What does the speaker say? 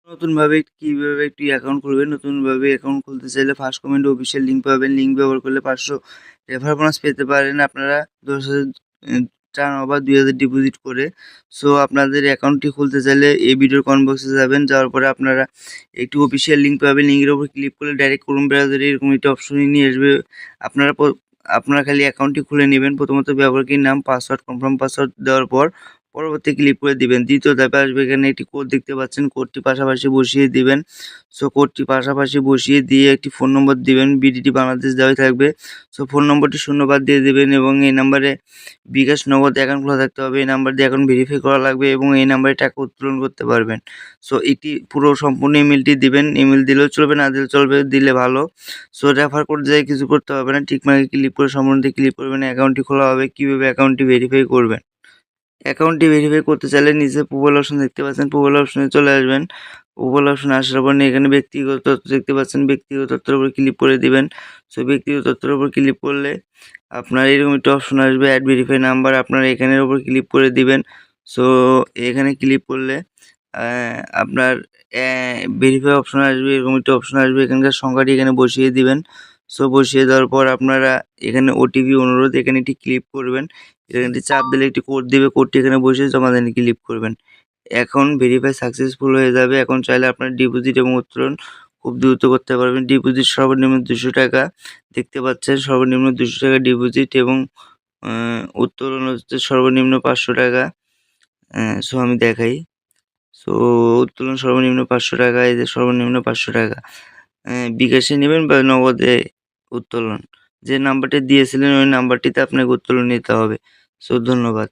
নতুনভাবে কিভাবে একটি অ্যাকাউন্ট খুলবেন? নতুনভাবে অ্যাকাউন্ট খুলতে চাইলে ফার্স্ট কমেন্টে অফিসিয়াল লিঙ্ক পাবেন। লিঙ্ক ব্যবহার করলে ৫০০ রেফার বোনাস পেতে পারেন আপনারা ১০,০০০ টার্ন ওভার ২,০০০ ডিপোজিট করে। সো আপনাদের অ্যাকাউন্টটি খুলতে চাইলে এই ভিডিওর কমেন্ট বক্সে যাবেন। যাওয়ার পরে আপনারা একটি অফিসিয়াল লিঙ্ক পাবেন। লিঙ্কের উপর ক্লিক করলে ডাইরেক্ট ক্রোম ব্রাউজারে এরকম একটি অপশনে নিয়ে আসবে। আপনারা খালি অ্যাকাউন্টটি খুলে নেবেন। প্রথমত ব্যবহারকারীর নাম, পাসওয়ার্ড, কনফার্ম পাসওয়ার্ড দেওয়ার পর পরবর্তী ক্লিক করে দিবেন। দ্বিতীয় ধাপে আসবে, এখানে একটি কোড দেখতে পাচ্ছেন, কোডটি পাশাপাশি বসিয়ে দিবেন। সো কোডটি পাশাপাশি বসিয়ে দিয়ে একটি ফোন নম্বর দিবেন, বিডিটি বাংলাদেশ দেওয়াই থাকবে। সো ফোন নম্বরটি শূন্যবাদ দিয়ে দিবেন এবং এই নাম্বারে বিকাশ নগদ অ্যাকাউন্ট খোলা থাকতে হবে। এই নাম্বার দিয়ে অ্যাকাউন্ট ভেরিফাই করা লাগবে এবং এই নাম্বারে টাকা উত্তোলন করতে পারবেন। সো এটি পুরো সম্পূর্ণ ইমেলটি দিবেন। ইমেল দিলেও চলবে, না দিলেও চলবে, দিলে ভালো। সো রেফার কোড দিয়ে কিছু করতে হবে না, টিকমার্কে ক্লিক করে সম্পূর্ণতে ক্লিক করবেন, অ্যাকাউন্টটি খোলা হবে। কীভাবে অ্যাকাউন্টটি ভেরিফাই করবেন? অ্যাকাউন্টটি ভেরিফাই করতে চাইলে নিচে প্রোফাইল অপশন দেখতে পাচ্ছেন, প্রোফাইল অপশনে চলে আসবেন। প্রোফাইল অপশনে আসার পর এখানে ব্যক্তিগত তথ্য দেখতে পাচ্ছেন, ব্যক্তিগত তথ্যের উপর ক্লিক করে দিবেন। সো ব্যক্তিগত তথ্যের উপর ক্লিক করলে আপনার এরকম একটা অপশন আসবে, অ্যাড ভেরিফাই নাম্বার, আপনারা এখানের উপর ক্লিক করে দিবেন। সো এখানে ক্লিক করলে আপনার ভেরিফাই অপশন আসবে, এরকম একটা অপশন আসবে, এখানকার সংখ্যাটি এখানে বসিয়ে দিবেন। সো বসিয়ে দেওয়ার পর আপনারা এখানে ওটিপি অনুরোধ, এখানে একটি ক্লিক করবেন। এখানে চাপ দিলে একটি কোড দিবে, কোডটি এখানে বসিয়ে জমা দেন ক্লিক করবেন। এখন ভেরিফাই সাকসেসফুল হয়ে যাবে। এখন চাইলে আপনার ডিপোজিট এবং উত্তোলন খুব দ্রুত করতে পারবেন। ডিপোজিট সর্বনিম্ন ২০০ টাকা দেখতে পাচ্ছেন, সর্বনিম্ন ২০০ টাকা ডিপোজিট এবং উত্তোলন হচ্ছে সর্বনিম্ন ৫০০ টাকা। সো আমি দেখাই। সো উত্তোলন সর্বনিম্ন ৫০০ টাকা, এই যে সর্বনিম্ন ৫০০ টাকা। বিকাশে নেবেন বা নগদে উত্তোলন। যে নাম্বারটি দিয়েছিলেন ওই নাম্বারটিতে আপনাকে উত্তোলন নিতে হবে। সো ধন্যবাদ।